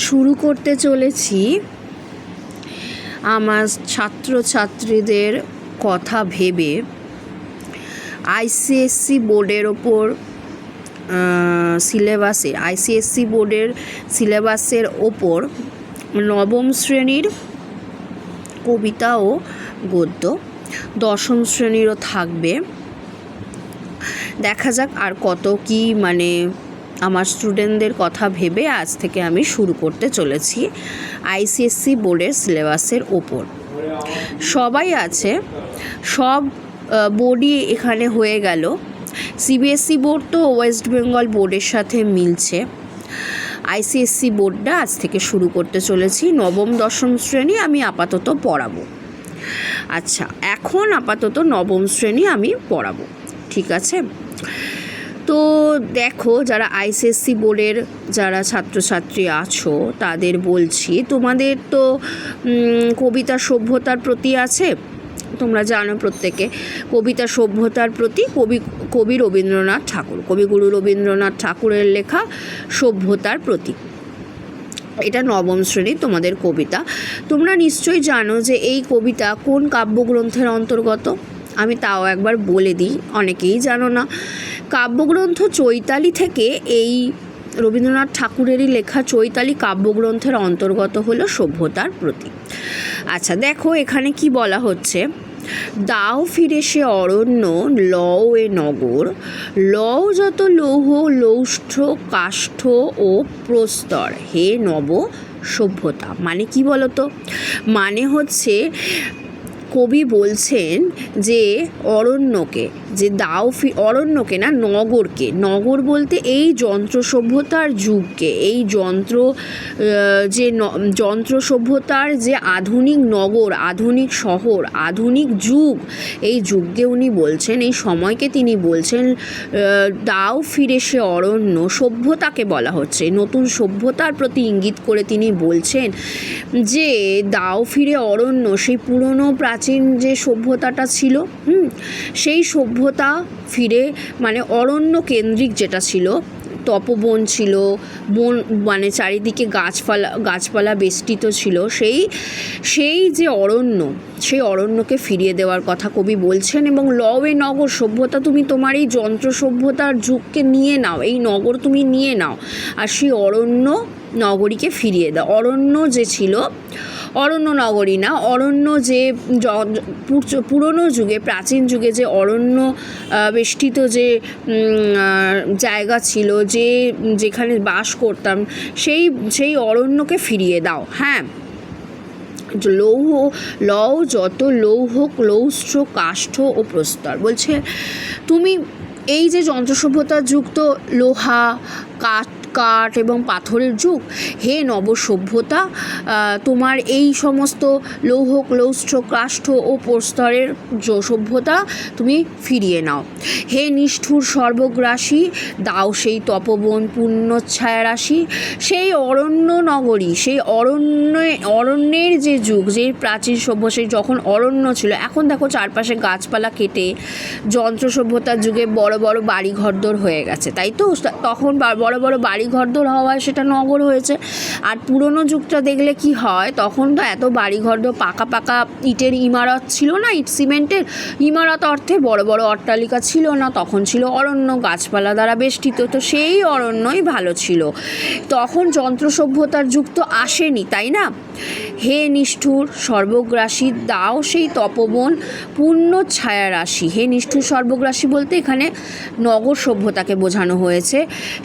শুরু করতে চলেছি আমার ছাত্রছাত্রীদের কথা ভেবে আইসিএসসি বোর্ডের ওপর আইসিএসসি বোর্ডের সিলেবাসের ওপর নবম শ্রেণীর কবিতা ও গদ্য, দশম শ্রেণীরও থাকবে। দেখা যাক আর কত কি আমার স্টুডেন্টদের কথা ভেবে আজ থেকে আমি শুরু করতে চলেছি আইসিএসসি বোর্ডের সিলেবাসের ওপর। সবাই আছে, সব বোর্ডই এখানে হয়ে গেল। সিবিএসসি বোর্ড তো ওয়েস্ট বেঙ্গল বোর্ডের সাথে মিলছে। আইসিএসসি বোর্ডটা আজ থেকে শুরু করতে চলেছি। নবম দশম শ্রেণী আমি আপাতত পড়াবো। আচ্ছা, এখন আপাতত নবম শ্রেণী আমি পড়াবো, ঠিক আছে? তো দেখো, যারা আইসিএসসি বোর্ডের যারা ছাত্রছাত্রী আছো তাদের বলছি, তোমাদের তো কবিতা সভ্যতার প্রতি আছে। তোমরা জানো প্রত্যেকে কবিতা সভ্যতার প্রতি কবিগুরু রবীন্দ্রনাথ ঠাকুরের লেখা সভ্যতার প্রতি, এটা নবম শ্রেণীর তোমাদের কবিতা। তোমরা নিশ্চয়ই জানো যে এই কবিতা কোন কাব্যগ্রন্থের অন্তর্গত। আমি তাও একবার বলে দিই, অনেকেই জানো না। কাব্যগ্রন্থ চৈতালি থেকে এই রবীন্দ্রনাথ ঠাকুরেরই লেখা চৈতালি কাব্যগ্রন্থের অন্তর্গত হলো সভ্যতার প্রতি। আচ্ছা দেখো, এখানে কি বলা হচ্ছে, দাও ফিরে সে অরণ্য, লও এ নগর, লও যত লৌহ লৌষ্ঠ কাষ্ঠ ও প্রস্তর, হে নব সভ্যতা। মানে কি বলতো? মানে হচ্ছে কবি বলছেন যে অরণ্যকে, যে দাও অরণ্যকে না, নগরকে, নগর বলতে এই যন্ত্র সভ্যতার যুগকে, এই যন্ত্র সভ্যতার যে আধুনিক নগর, আধুনিক শহর, আধুনিক যুগ, এই যুগকে উনি বলছেন, এই সময়কে তিনি বলছেন দাও ফিরে সে অরণ্য। সভ্যতাকে বলা হচ্ছে, নতুন সভ্যতার প্রতি ইঙ্গিত করে তিনি বলছেন যে দাও ফিরে অরণ্য, সেই পুরনো প্রাচীন যে সভ্যতাটা ছিল, সেই সভ্যতা ফিরে, অরণ্য কেন্দ্রিক যেটা ছিল, তপবন ছিল, বন, চারিদিকে গাছপালা বেষ্টিত ছিল, সেই যে অরণ্য, সেই অরণ্যকে ফিরিয়ে দেওয়ার কথা কবি বলছেন। এবং লওয়ে নগর, সভ্যতা তুমি তোমার এই যন্ত্র সভ্যতার যুগকে নিয়ে নাও, এই নগর তুমি নিয়ে নাও, আর সেই অরণ্য নগরীকে ফিরিয়ে দাও। অরণ্য যে ছিল, অরণ্য নগরী না, অরণ্য যে পুরনো যুগে, প্রাচীন যুগে যে অরণ্য বেষ্টিত যে জায়গা ছিল, যেখানে বাস করতাম, সেই অরণ্যকে ফিরিয়ে দাও। হ্যাঁ, লও যত লৌহ লৌষ্ঠ কাষ্ঠ ও প্রস্তর। বলছে তুমি এই যে যন্ত্র সভ্যতার যুগ, তো লোহা, কাঠ এবং পাথরের যুগ, হে নব সভ্যতা, তোমার এই সমস্ত লৌহ লৌষ্ঠ কাষ্ঠ ও প্রস্তরের সভ্যতা তুমি ফিরিয়ে নাও। হে নিষ্ঠুর সর্বগ্রাসী, দাও সেই তপবন পুণ্যচ্ছায়া রাশি। সেই অরণ্য নগরী, সেই অরণ্যের যে যুগ, যে প্রাচীন সভ্য, সেই যখন অরণ্য ছিল, এখন দেখো চারপাশে গাছপালা কেটে যন্ত্র সভ্যতার যুগে বড় বড় বাড়ি ঘরদোর হয়ে গেছে, তাই তো? তখন বড় বড় বাড়ি ঘরদোর হওয়ায় সেটা নগর হয়েছে। আর পুরনো যুগটা দেখলে কি হয়, তখন তো এত বাড়ি ঘরদোর, পাকা ইটের ইমারত ছিল না, ইট সিমেন্টের ইমারত অর্থে বড় বড় অট্টালিকা ছিল না, তখন ছিল অরণ্য, গাছপালা দ্বারা বেষ্টিত। তো সেই অরণ্যই ভালো ছিল, তখন যন্ত্র সভ্যতার যুগ তো আসেনি, তাই না? হে নিষ্ঠুর সর্বগ্রাসী, দাও সেই তপবন পূর্ণ ছায়া রাশি। হে নিষ্ঠুর সর্বগ্রাসী বলতে এখানে নগর সভ্যতাকে বোঝানো হয়েছে।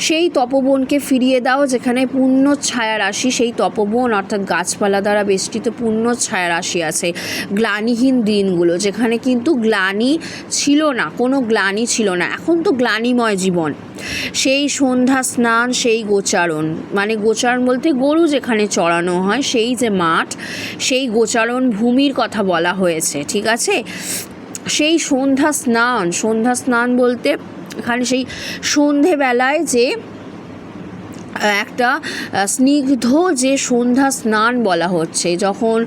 সেই তপবনকে ফিরিয়ে দাও যেখানে পূর্ণ ছায়া রাশি, সেই তপবন অর্থাৎ গাছপালা দ্বারা বেষ্টিত পূর্ণ ছায়া রাশি আছে। গ্লানিহীন দিনগুলো, যেখানে কিন্তু গ্লানি ছিল না, কোনো গ্লানি ছিল না, এখন তো গ্লানিময় জীবন। সেই সন্ধ্যা স্নান, সেই গোচারণ, গোচারণ বলতে গরু যেখানে চড়ানো হয়, সেই যে মাঠ, সেই গোচারণ ভূমির কথা বলা হয়েছে, ঠিক আছে? সেই সন্ধ্যা স্নান বলতে এখানে সেই সন্ধেবেলায় যে একটা স্নিগ্ধ যে সন্ধ্যা স্নান বলা হচ্ছে, যখন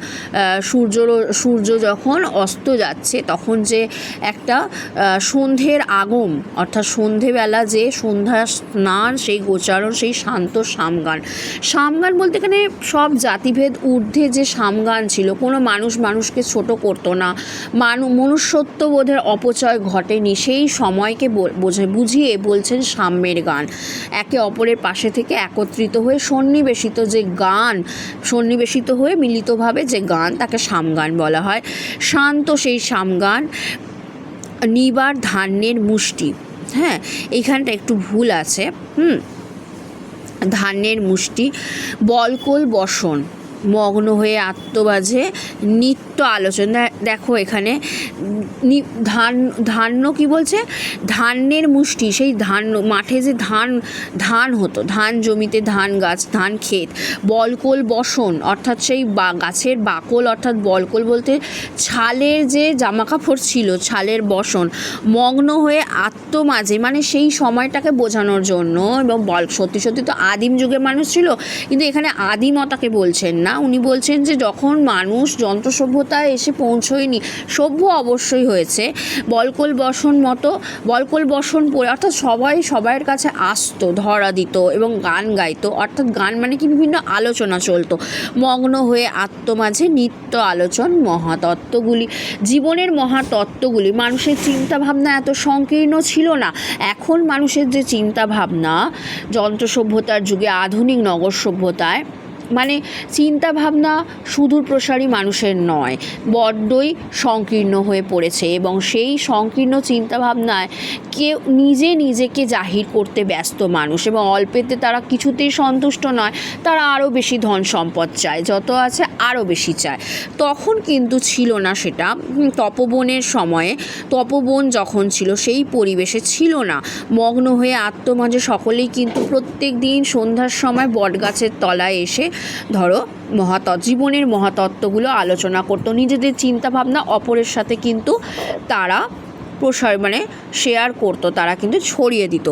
সূর্য যখন অস্ত যাচ্ছে তখন যে একটা সন্ধ্যের আগম, অর্থাৎ সন্ধেবেলা যে সন্ধ্যা স্নান, সেই গোচারণ, সেই শান্ত সামগান। সামগান বলতে এখানে সব জাতিভেদ ঊর্ধ্বে যে সামগান ছিল, কোনো মানুষ মানুষকে ছোট করতো না, মনুষ্যত্ববোধের অপচয় ঘটেনি, সেই সময়কে বুঝিয়ে বলছেন সাম্যের গান। একে অপরের পাশে থেকে একত্রিত হয়ে সন্নিবেশিত হয়ে মিলিতভাবে যে গান, তাকে সামগান বলা হয়। শান্ত সেই সামগান নিবার ধান্যের মুষ্টি, হ্যাঁ এইখানটা একটু ভুল আছে, ধান্যের মুষ্টি বলকল বসন মগ্ন হয়ে আত্মবাজে নিত্য আলোচনা। দেখো এখানে ধান্য কি বলছে, ধান্যের মুষ্টি, সেই মাঠে যে ধান হতো, ধান জমিতে ধান গাছ, ধান ক্ষেত, বলকল বসন অর্থাৎ সেই গাছের বাকল, অর্থাৎ বলকল বলতে ছালের যে জামাকাপড় ছিল, ছালের বসন, মগ্ন হয়ে আত্মমাঝে, মানে সেই সময়টাকে বোঝানোর জন্য। এবং সত্যি সত্যি তো আদিম যুগের মানুষ ছিল, কিন্তু এখানে আদিমতাকে বলছেন না, উনি বলছেন যে যখন মানুষ যন্ত্র সভ্যতায় এসে পৌঁছয়নি, সভ্য অবশ্যই হয়েছে, বলকল বসন পড়ে, অর্থাৎ সবাই সবার কাছে আসতো, ধরা দিত এবং গান গাইতো, অর্থাৎ গান মানে কি বিভিন্ন আলোচনা চলতো। মগ্ন হয়ে আত্মমাঝে নিত্য আলোচন মহাতত্ত্বগুলি, জীবনের মহাতত্ত্বগুলি। মানুষের চিন্তাভাবনা এত সংকীর্ণ ছিল না। এখন মানুষের যে চিন্তাভাবনা যন্ত্র সভ্যতার যুগে, আধুনিক নগর সভ্যতায়, মানে চিন্তাভাবনা সুদূর প্রসারী মানুষের নয়, বড্ডই সংকীর্ণ হয়ে পড়েছে। এবং সেই সংকীর্ণ চিন্তাভাবনায় কেউ নিজেকে জাহির করতে ব্যস্ত মানুষ, এবং অল্পেতে তারা কিছুতেই সন্তুষ্ট নয়, তারা আরও বেশি ধন সম্পদ চায়, যত আছে আরও বেশি চায়। তখন কিন্তু ছিল না সেটা। তপবনের সময়ে, তপবন যখন ছিল, সেই পরিবেশে ছিল না। মগ্ন হয়ে আত্মমাঝে সকলেই কিন্তু প্রত্যেক দিন সন্ধ্যার সময় বটগাছের তলায় এসে জীবনের মহাতত্ত্বগুলো আলোচনা করতো। নিজেদের চিন্তাভাবনা অপরের সাথে কিন্তু তারা শেয়ার করতো, তারা কিন্তু ছড়িয়ে দিত।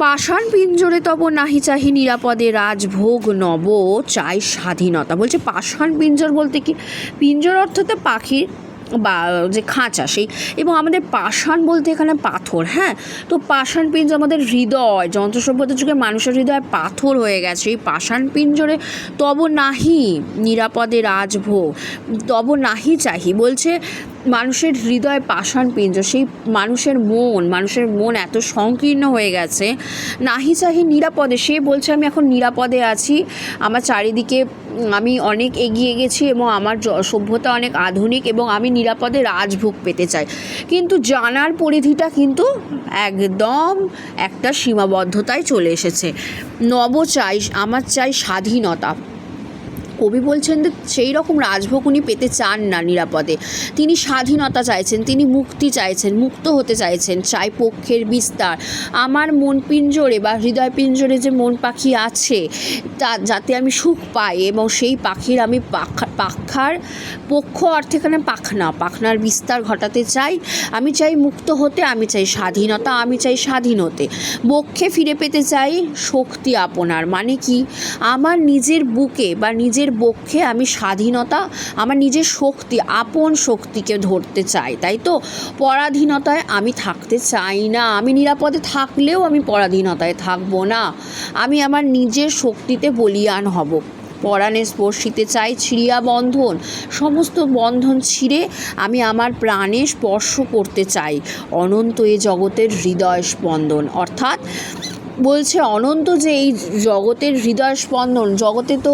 পাষাণ পিঞ্জরে তব নাহি চাহি নিরাপদে রাজভোগ নব চাই স্বাধীনতা। বলছে পাষাণ পিঞ্জর বলতে কি, পিঞ্জর অর্থাৎ পাখির বা যে খাঁচা, সেই, এবং আমাদের পাষাণ বলতে এখানে পাথর, হ্যাঁ। তো পাষাণ পিঞ্জর আমাদের হৃদয়, যন্ত্র সভ্যতার যুগে মানুষের হৃদয় পাথর হয়ে গেছে। এই পাষাণ পিঞ্জরে তব নাহি নিরাপদে রাজভোগ, তব নাহি চাহি, বলছে মানুষের হৃদয় পাষাণ পিঞ্জর, সেই মানুষের মন এত সংকীর্ণ হয়ে গেছে। নাহি চাহি নিরাপদে, সে বলছে আমি এখন নিরাপদে আছি, আমার চারিদিকে আমি অনেক এগিয়ে গেছি এবং আমার সভ্যতা অনেক আধুনিক, এবং আমি নিরাপদে রাজভোগ পেতে চাই, কিন্তু জানার পরিধিটা কিন্তু একদম একটা সীমাবদ্ধতায় চলে এসেছে। আমার চাই স্বাধীনতা। কবি বলছেন যে সেই রকম রাজভোগ উনি পেতে চান না নিরাপদে, তিনি স্বাধীনতা চাইছেন, তিনি মুক্তি চাইছেন, মুক্ত হতে চাইছেন, চাই পক্ষের বিস্তার। আমার মন পিঞ্জরে বা হৃদয় পিঞ্জরে যে মন পাখি আছে, যাতে আমি সুখ পাই, এবং সেই পাখির আমি পক্ষ অর্থে এখানে পাখনার বিস্তার ঘটাতে চাই। আমি চাই মুক্ত হতে, আমি চাই স্বাধীনতা, আমি চাই স্বাধীন হতে। বক্ষে ফিরে পেতে চাই শক্তি আপনার, মানে কি, আমার নিজের বুকে বা নিজের বক্ষে আমি স্বাধীনতা, আমার নিজের শক্তি, আপন শক্তিকে ধরতে চাই, তাই তো। পরাধীনতায় আমি থাকতে চাই না, আমি নিরাপদে থাকলেও আমি পরাধীনতায় থাকবো না, আমি আমার নিজের শক্তিতে বলীয়ান হব। পরাণে স্পর্শিতে চাই ছিঁড়িয়া বন্ধন, সমস্ত বন্ধন ছিঁড়ে আমি আমার প্রাণে স্পর্শ করতে চাই অনন্ত এ জগতের হৃদয় স্পন্দন। অর্থাৎ বলছে অনন্ত যে এই জগতের হৃদয় স্পন্দন, জগতে তো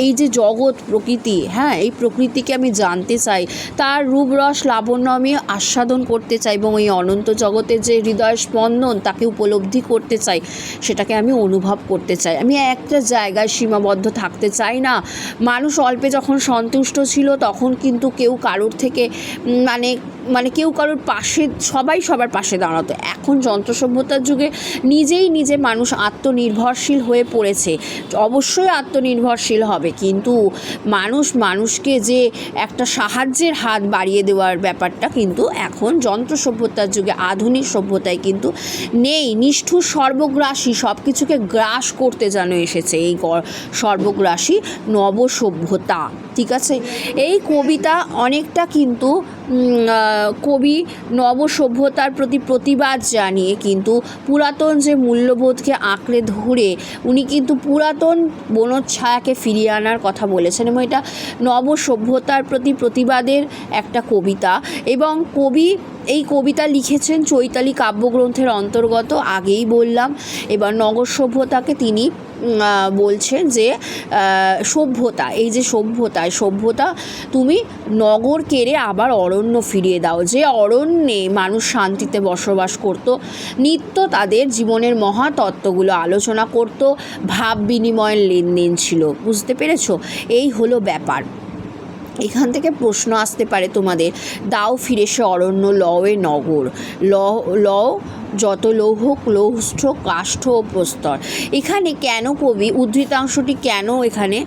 এই যে জগৎ প্রকৃতি, হ্যাঁ, এই প্রকৃতিকে আমি জানতে চাই, তার রূপ রস লাবণ্য আমি আস্বাদন করতে চাই, এবং এই অনন্ত জগতের যে হৃদয় স্পন্দন তাকে উপলব্ধি করতে চাই, সেটাকে আমি অনুভব করতে চাই। আমি একটা জায়গায় সীমাবদ্ধ থাকতে চাই না। মানুষ অল্পে যখন সন্তুষ্ট ছিল, তখন কিন্তু কেউ কারোর থেকে মানে কেউ কারোর পাশে, সবাই সবার পাশে দাঁড়াতো। এখন যন্ত্র সভ্যতার যুগে নিজে মানুষ আত্মনির্ভরশীল হয়ে পড়েছে। অবশ্যই আত্মনির্ভরশীল হবে, কিন্তু মানুষকে যে একটা সাহায্যের হাত বাড়িয়ে দেওয়ার ব্যাপারটা কিন্তু এখন যন্ত্র সভ্যতার যুগে, আধুনিক সভ্যতায় কিন্তু নেই। নিষ্ঠুর সর্বগ্রাসী, সব কিছুকে গ্রাস করতে যেন এসেছে এই সর্বগ্রাসী নবসভ্যতা। ঠিক আছে, এই কবিতা অনেকটা কিন্তু কবি নবসভ্যতার প্রতি প্রতিবাদ জানিয়ে কিন্তু পুরাতন যে মূল্যবোধকে আঁকড়ে ধরে উনি কিন্তু পুরাতন বনচ্ছায়াকে ফিরিয়ে আনার কথা বলেছেন, এবং এটা নবসভ্যতার প্রতি প্রতিবাদের একটা কবিতা। এবং কবি এই কবিতা লিখেছেন চৈতালি কাব্যগ্রন্থের অন্তর্গত, আগেই বললাম। এবার নগর সভ্যতাকে তিনি বলছেন যে সভ্যতা, এই যে সভ্যতা তুমি নগর কেড়ে আবার অরণ্য ফিরিয়ে দাও। যে অরণ্যে মানুষ শান্তিতে বসবাস করত, নিত্য তাদের জীবনের মহাতত্ত্বগুলো আলোচনা করত, ভাব বিনিময়ের লেনদেন ছিল। বুঝতে পেরেছো? এই হলো ব্যাপার। এখান থেকে প্রশ্ন আসতে পারে তোমাদের, দাও ফিরে সে অরণ্য, লও এ নগর, লও যত লৌহক লৌষ্ঠ কাষ্ঠ ও প্রস্তর। এখানে কেন কবি উদ্ধৃতাংশটি কেন এখানে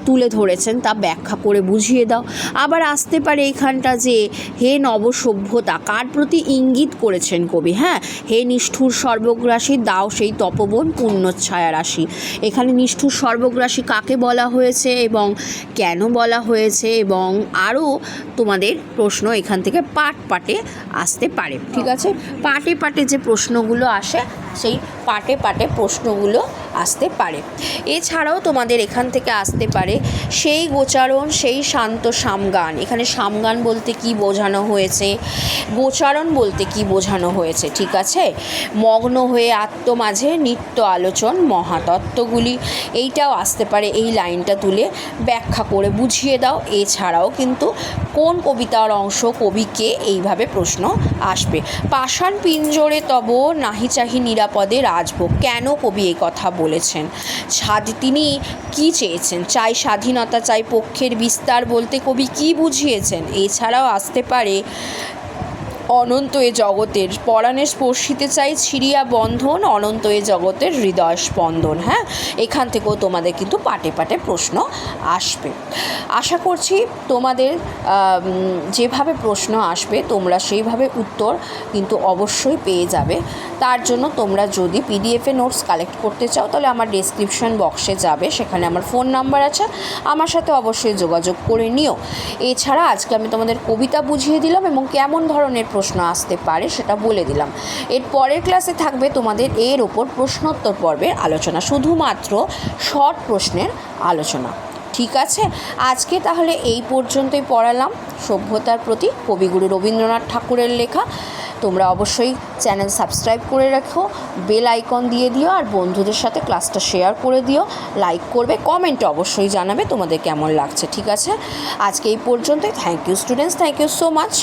তুলে ধরেছেন তা ব্যাখ্যা করে বুঝিয়ে দাও। আবার আসতে পারে এখানটা যে হে নবসভ্যতা, কার প্রতি ইঙ্গিত করেছেন কবি? হ্যাঁ, হে নিষ্ঠুর সর্বগ্রাসী, দাও সেই তপবন পুণ্যচ্ছায়া রাশি। এখানে নিষ্ঠুর সর্বগ্রাসী কাকে বলা হয়েছে এবং কেন বলা হয়েছে, এবং আরও তোমাদের প্রশ্ন এখান থেকে পাটে আসতে পারে। ঠিক আছে, পাটে যে প্রশ্নগুলো আসে সেই পাটে প্রশ্নগুলো আসতে পারে। এছাড়াও তোমাদের এখান থেকে আসতে পারে সেই গোচারণ, সেই শান্ত সামগান। এখানে সামগান বলতে কি বোঝানো হয়েছে, গোচারণ বলতে কি বোঝানো হয়েছে। ঠিক আছে, মগ্ন হয়ে আত্মমাঝে নিত্য আলোচন মহাতত্ত্বগুলি, এইটাও আসতে পারে। এই লাইনটা তুলে ব্যাখ্যা করে বুঝিয়ে দাও। এছাড়াও কিন্তু কোন কবিতার অংশ, কবিকে, এইভাবে প্রশ্ন আসবে। পাষাণ পিঞ্জরে তব নাহি চাহি নিরাপদে রাজভোগ। কেন কবি এই কথা বলেছেন? তিনি কি চেয়েছেন? চাই স্বাধীনতা, চাই পক্ষের বিস্তার বলতে কবি কি বুঝিয়েছেন? এছাড়াও আসতে পারে অনন্ত এ জগতের পরাণে স্পর্শিতে চাই ছিড়িয়া বন্ধন, অনন্ত এ জগতের হৃদয় স্পন্দন। হ্যাঁ, এখান থেকেও তোমাদের কিন্তু পাটে প্রশ্ন আসবে। আশা করছি তোমাদের যেভাবে প্রশ্ন আসবে তোমরা সেইভাবে উত্তর কিন্তু অবশ্যই পেয়ে যাবে। তার জন্য তোমরা যদি পিডিএফে নোটস কালেক্ট করতে চাও তাহলে আমার ডেসক্রিপশন বক্সে যাবে, সেখানে আমার ফোন নাম্বার আছে, আমার সাথে অবশ্যই যোগাযোগ করে নিও। এছাড়া আজকে আমি তোমাদের কবিতা বুঝিয়ে দিলাম এবং কেমন ধরনের প্রশ্ন আসতে পারে সেটা বলে দিলাম। এর পরের ক্লাসে থাকবে তোমাদের এর ওপর প্রশ্নোত্তর পর্বের আলোচনা, শুধুমাত্র শর্ট প্রশ্নের আলোচনা। ঠিক আছে, আজকে তাহলে এই পর্যন্তই পড়ালাম সভ্যতার প্রতি কবিগুরু রবীন্দ্রনাথ ঠাকুরের লেখা। তোমরা অবশ্যই চ্যানেল সাবস্ক্রাইব করে রাখো, বেল আইকন দিয়ে দিও, আর বন্ধুদের সাথে ক্লাসটা শেয়ার করে দিও, লাইক করবে, কমেন্টে অবশ্যই জানাবে তোমাদের কেমন লাগছে। ঠিক আছে, আজকে এই পর্যন্তই। Thank you students, thank you so much.